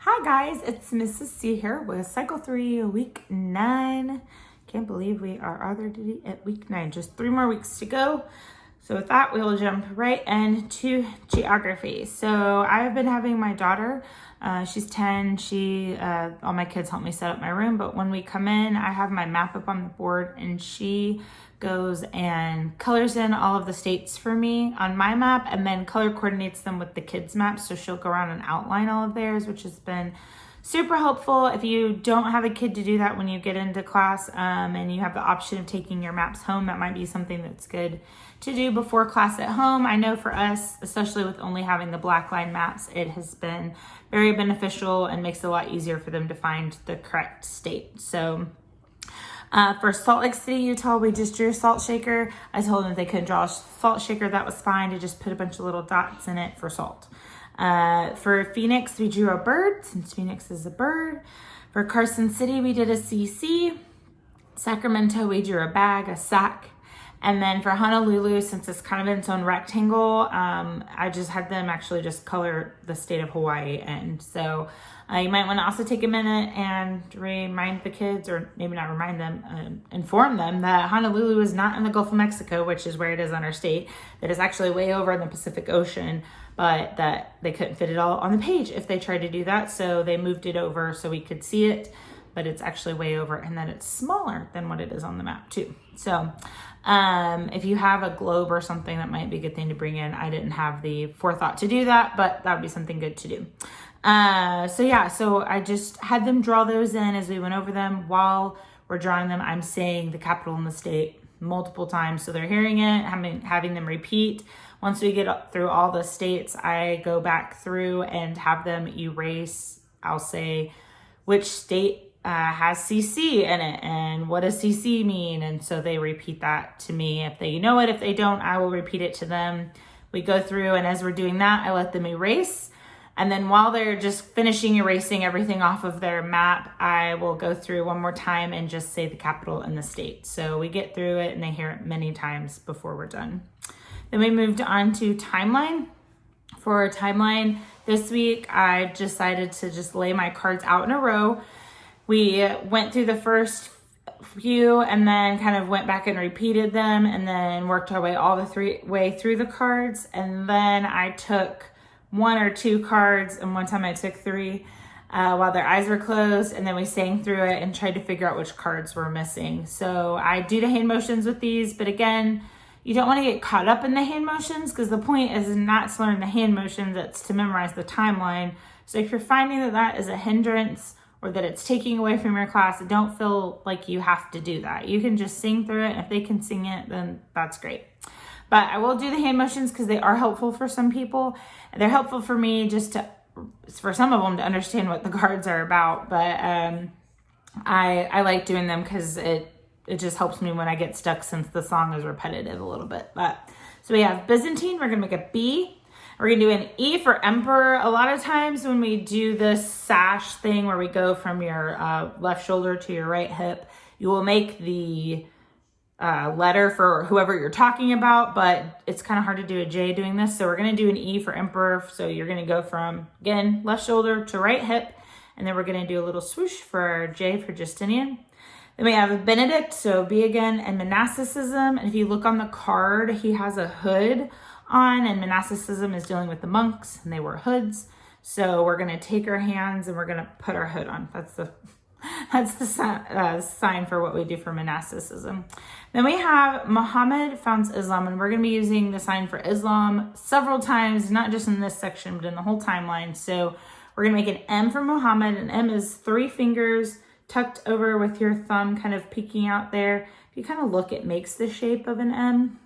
Hi guys, it's Mrs. C here with Cycle 3, Week 9. Can't believe we are already at Week 9, just 3 more weeks to go. So with that, we'll jump right into geography. So I've been having my daughter, she's 10, all my kids help me set up my room, but when we come in, I have my map up on the board and she goes and colors in all of the states for me on my map and then color coordinates them with the kids' maps. So she'll go around and outline all of theirs, which has been super helpful. If you don't have a kid to do that when you get into class and you have the option of taking your maps home, that might be something that's good to do before class at home. I know for us, especially with only having the black line maps, it has been very beneficial and makes it a lot easier for them to find the correct state. So for Salt Lake City, Utah, we just drew a salt shaker. I told them if they couldn't draw a salt shaker, that was fine, to just put a bunch of little dots in it for salt. For Phoenix, we drew a bird, since Phoenix is a bird. For Carson City, we did a CC. Sacramento, we drew a bag, a sack. And then for Honolulu, since it's kind of its own rectangle, I just had them actually just color the state of Hawaii in. So you might want to also take a minute and remind the kids, or maybe not remind them, inform them that Honolulu is not in the Gulf of Mexico, which is where it is on our state. That is actually way over in the Pacific Ocean, but that they couldn't fit it all on the page if they tried to do that. So they moved it over so we could see it, but it's actually way over, and then it's smaller than what it is on the map too. So if you have a globe or something, that might be a good thing to bring in. I didn't have the forethought to do that, but that would be something good to do. So I just had them draw those in as we went over them. While we're drawing them, I'm saying the capital and the state multiple times, so they're hearing it, having them repeat. Once we get through all the states, I go back through and have them erase. I'll say which state has CC in it and what does CC mean, and so they repeat that to me. If they know it, if they don't, I will repeat it to them. We go through, and as we're doing that, I let them erase, and then while they're just finishing erasing everything off of their map, I will go through one more time and just say the capital and the state. So we get through it and they hear it many times before we're done. Then we moved on to timeline. For timeline this week, I decided to just lay my cards out in a row. We went through the first few and then kind of went back and repeated them and then worked our way all the way through the cards. And then I took 1 or 2 cards, and one time I took 3 while their eyes were closed, and then we sang through it and tried to figure out which cards were missing. So I do the hand motions with these, but again, you don't want to get caught up in the hand motions because the point is not to learn the hand motions, it's to memorize the timeline. So if you're finding that that is a hindrance or that it's taking away from your class, don't feel like you have to do that. You can just sing through it, and if they can sing it, then that's great. But I will do the hand motions because they are helpful for some people. They're helpful for me for some of them to understand what the cards are about. But I like doing them because it just helps me when I get stuck, since the song is repetitive a little bit. So we have Byzantine, we're gonna make a B. We're gonna do an E for emperor. A lot of times when we do this sash thing where we go from your left shoulder to your right hip, you will make the letter for whoever you're talking about, but it's kind of hard to do a J doing this. So we're gonna do an E for emperor. So you're gonna go from, again, left shoulder to right hip, and then we're gonna do a little swoosh for our J for Justinian. Then we have Benedict, so B again, and monasticism. And if you look on the card, he has a hood on, and monasticism is dealing with the monks, and they wear hoods. So we're gonna take our hands and we're gonna put our hood on. That's the sign for what we do for monasticism. Then we have Muhammad founds Islam, and we're gonna be using the sign for Islam several times, not just in this section, but in the whole timeline. So we're gonna make an M for Muhammad, and M is 3 fingers tucked over with your thumb kind of peeking out there. If you kind of look, it makes the shape of an M.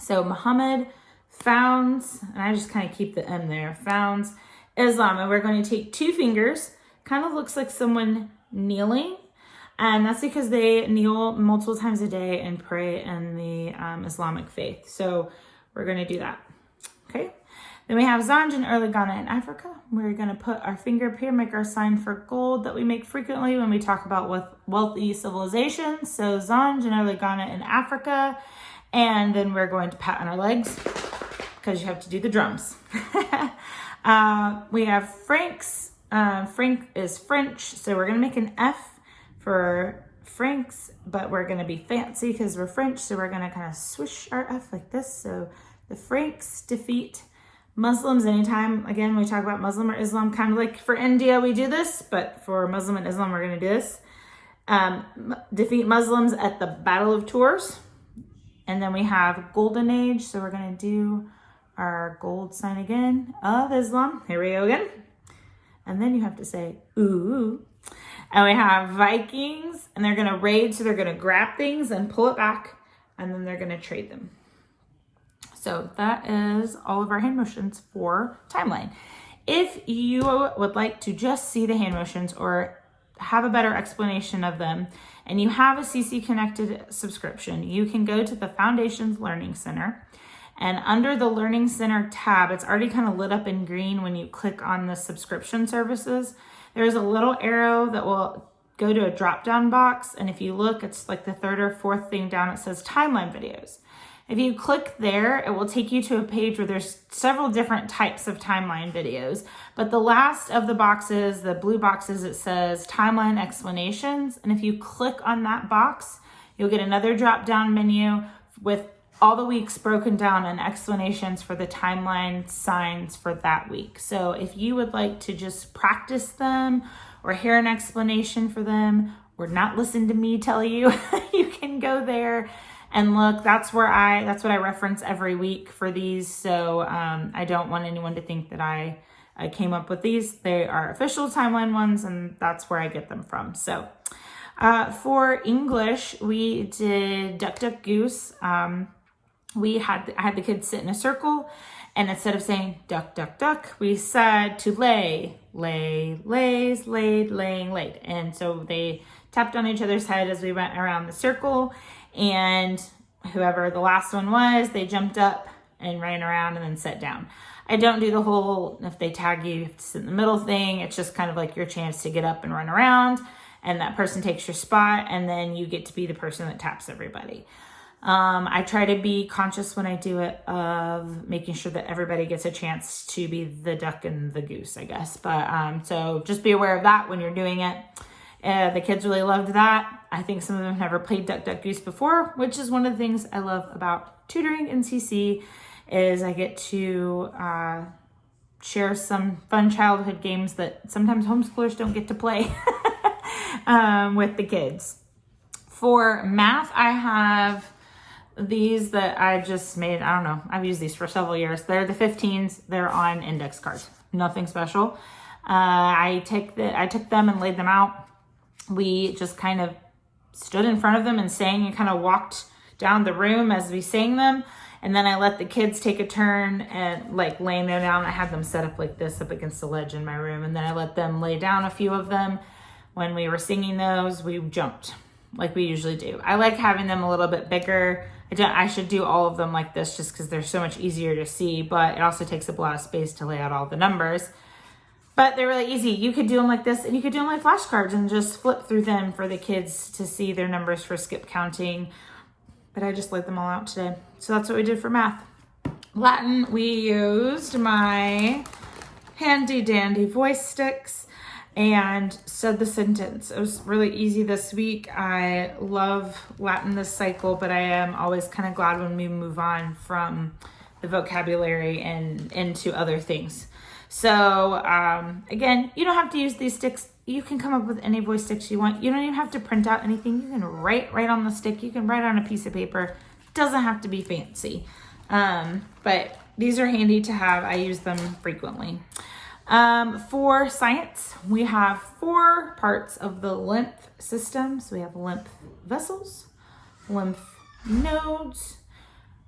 So Muhammad founds, and I just kind of keep the M there, founds Islam, and we're going to take 2 fingers, kind of looks like someone kneeling, and that's because they kneel multiple times a day and pray in the Islamic faith. So we're going to do that. Okay. Then we have Zanj in early Ghana in Africa. We're going to put our finger up here, make our sign for gold that we make frequently when we talk about wealthy civilizations. So Zanj in early Ghana in Africa. And then we're going to pat on our legs because you have to do the drums. We have Franks Frank is French, so we're gonna make an F for Franks, but we're gonna be fancy because we're French, so we're gonna kind of swish our F like this. So the Franks defeat Muslims. Anytime, again, we talk about Muslim or Islam, kind of like for India, we do this, but for Muslim and Islam, we're gonna do this. Defeat Muslims at the Battle of Tours. And then we have Golden Age, so we're gonna do our gold sign again of Islam. Here we go again. And then you have to say, ooh. And we have Vikings, and they're gonna raid, so they're gonna grab things and pull it back, and then they're gonna trade them. So that is all of our hand motions for timeline. If you would like to just see the hand motions or have a better explanation of them, and you have a CC Connected subscription, you can go to the Foundations Learning Center. And under the Learning Center tab, it's already kind of lit up in green when you click on the subscription services. There's a little arrow that will go to a drop-down box. And if you look, it's like the third or fourth thing down, it says timeline videos. If you click there, it will take you to a page where there's several different types of timeline videos. But the last of the boxes, the blue boxes, it says timeline explanations. And if you click on that box, you'll get another drop-down menu with all the weeks broken down and explanations for the timeline signs for that week. So if you would like to just practice them or hear an explanation for them or not listen to me tell you, you can go there and look. That's what I reference every week for these. So I don't want anyone to think that I came up with these. They are official timeline ones, and that's where I get them from. So for English, we did Duck, Duck, Goose. I had the kids sit in a circle, and instead of saying duck, duck, duck, we said to lay, lays, laid, laying, laid. And so they tapped on each other's head as we went around the circle, and whoever the last one was, they jumped up and ran around and then sat down. I don't do the whole, if they tag you have to sit in the middle thing. It's just kind of like your chance to get up and run around, and that person takes your spot, and then you get to be the person that taps everybody. I try to be conscious when I do it of making sure that everybody gets a chance to be the duck and the goose, I guess. But so just be aware of that when you're doing it. The kids really loved that. I think some of them have never played Duck, Duck, Goose before, which is one of the things I love about tutoring in CC is I get to share some fun childhood games that sometimes homeschoolers don't get to play with the kids. For math, I have these that I just made. I don't know. I've used these for several years. They're the 15s. They're on index cards. Nothing special. I took them and laid them out. We just kind of stood in front of them and sang and kind of walked down the room as we sang them. And then I let the kids take a turn and like laying them down. I had them set up like this up against the ledge in my room. And then I let them lay down a few of them. When we were singing those, we jumped like we usually do. I like having them a little bit bigger. I should do all of them like this just because they're so much easier to see, but it also takes up a lot of space to lay out all the numbers. But they're really easy. You could do them like this, and you could do them like flashcards and just flip through them for the kids to see their numbers for skip counting. But I just laid them all out today. So that's what we did for math. Latin, we used my handy dandy voice sticks and said the sentence. It was really easy this week. I love Latin this cycle, but I am always kind of glad when we move on from the vocabulary and into other things. So again, you don't have to use these sticks. You can come up with any voice sticks you want. You don't even have to print out anything. You can write right on the stick. You can write on a piece of paper. It doesn't have to be fancy. But these are handy to have. I use them frequently. For science, we have 4 parts of the lymph system. So we have lymph vessels, lymph nodes,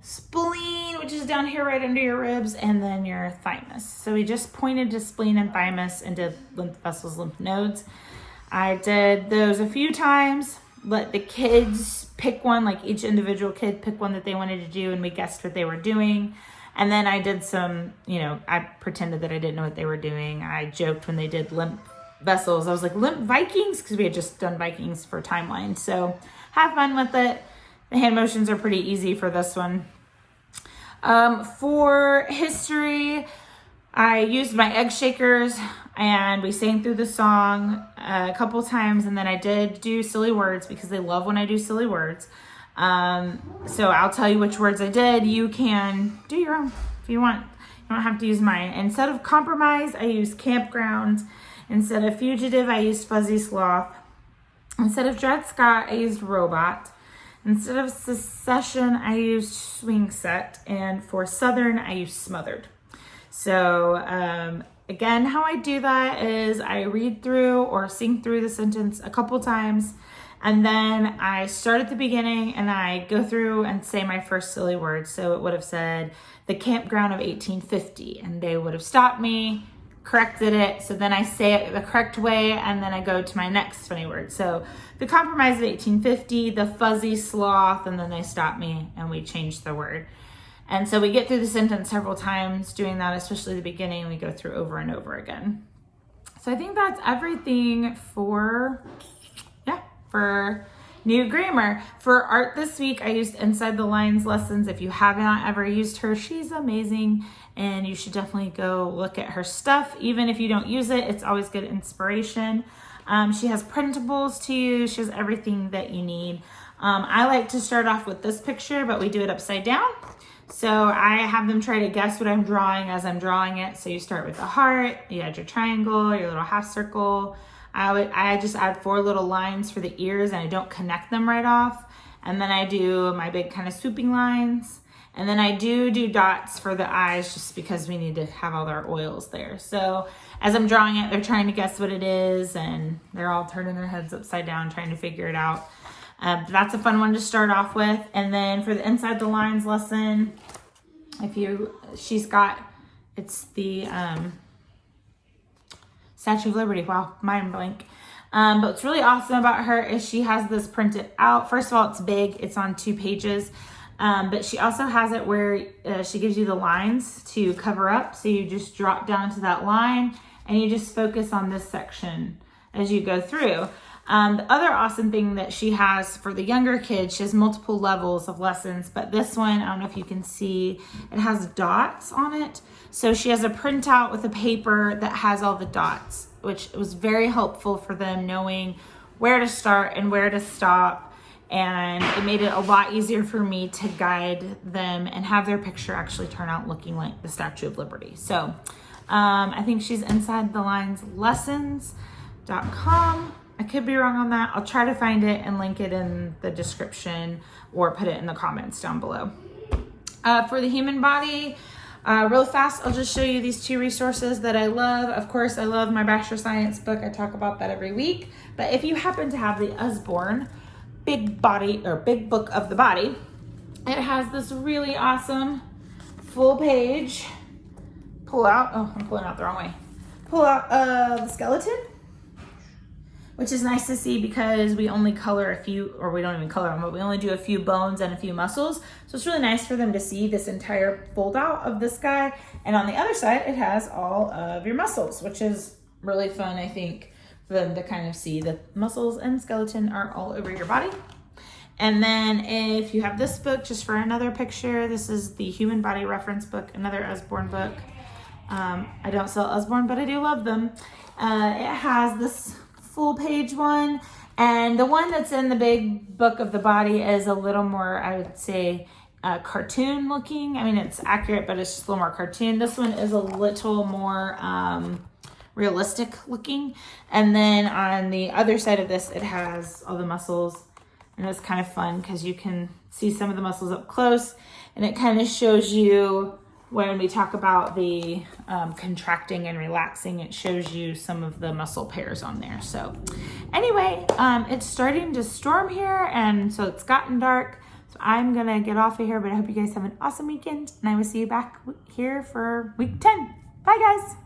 spleen, which is down here right under your ribs, and then your thymus. So we just pointed to spleen and thymus and did lymph vessels, lymph nodes. I did those a few times, let the kids pick one, like each individual kid pick one that they wanted to do, and we guessed what they were doing. And then I did some, I pretended that I didn't know what they were doing. I joked when they did lymph vessels. I was like, lymph Vikings, because we had just done Vikings for timeline. So have fun with it. The hand motions are pretty easy for this one. For history, I used my egg shakers and we sang through the song a couple times, and then I did do silly words because they love when I do silly words. So I'll tell you which words I did. You can do your own if you want. You don't have to use mine. Instead of compromise, I used campground. Instead of fugitive, I used fuzzy sloth. Instead of Dred Scott, I used robot. Instead of secession, I used swing set. And for southern, I used smothered. So again, how I do that is I read through or sing through the sentence a couple times, and then I start at the beginning and I go through and say my first silly word. So it would have said the campground of 1850, and they would have stopped me, corrected it. So then I say it the correct way, and then I go to my next funny word. So the compromise of 1850, the fuzzy sloth, and then they stop me and we change the word. And so we get through the sentence several times doing that, especially the beginning. We go through over and over again. So I think that's everything for new grammar. For art this week, I used Inside the Lines Lessons. If you have not ever used her, she's amazing. And you should definitely go look at her stuff. Even if you don't use it, it's always good inspiration. She has printables to use. She has everything that you need. I like to start off with this picture, but we do it upside down. So I have them try to guess what I'm drawing as I'm drawing it. So you start with the heart, you add your triangle, your little half circle. I just add 4 little lines for the ears and I don't connect them right off. And then I do my big kind of swooping lines. And then I do dots for the eyes just because we need to have all our oils there. So as I'm drawing it, they're trying to guess what it is and they're all turning their heads upside down trying to figure it out. That's a fun one to start off with. And then for the Inside the Lines lesson, it's the Statue of Liberty. Wow, mind blank. But what's really awesome about her is she has this printed out. First of all, it's big. It's on 2 pages. But she also has it where she gives you the lines to cover up. So you just drop down to that line and you just focus on this section as you go through. The other awesome thing that she has for the younger kids, she has multiple levels of lessons, but this one, I don't know if you can see, it has dots on it. So she has a printout with a paper that has all the dots, which was very helpful for them knowing where to start and where to stop. And it made it a lot easier for me to guide them and have their picture actually turn out looking like the Statue of Liberty. So I think she's Inside the Lines Lessons.com. I could be wrong on that. I'll try to find it and link it in the description or put it in the comments down below. For the human body, real fast, I'll just show you these 2 resources that I love. Of course, I love my Bachelor Science book. I talk about that every week. But if you happen to have the Usborne Big Book of the Body, it has this really awesome full page pull out. Oh, I'm pulling out the wrong way. Pull out the skeleton, which is nice to see because we only color a few, or we don't even color them, but we only do a few bones and a few muscles. So it's really nice for them to see this entire fold out of this guy. And on the other side, it has all of your muscles, which is really fun, I think, for them to kind of see that muscles and skeleton are all over your body. And then if you have this book, just for another picture, this is the Human Body Reference book, another Usborne book. I don't sell Usborne, but I do love them. It has this full page one, and the one that's in the Big Book of the Body is a little more, I would say, cartoon looking. I mean, it's accurate, but it's just a little more cartoon. This one is a little more realistic looking. And then on the other side of this, it has all the muscles, and it's kind of fun because you can see some of the muscles up close, and it kind of shows you when we talk about the contracting and relaxing, it shows you some of the muscle pairs on there. So anyway, it's starting to storm here, and so it's gotten dark. So I'm gonna get off of here, but I hope you guys have an awesome weekend, and I will see you back here for week 10. Bye guys.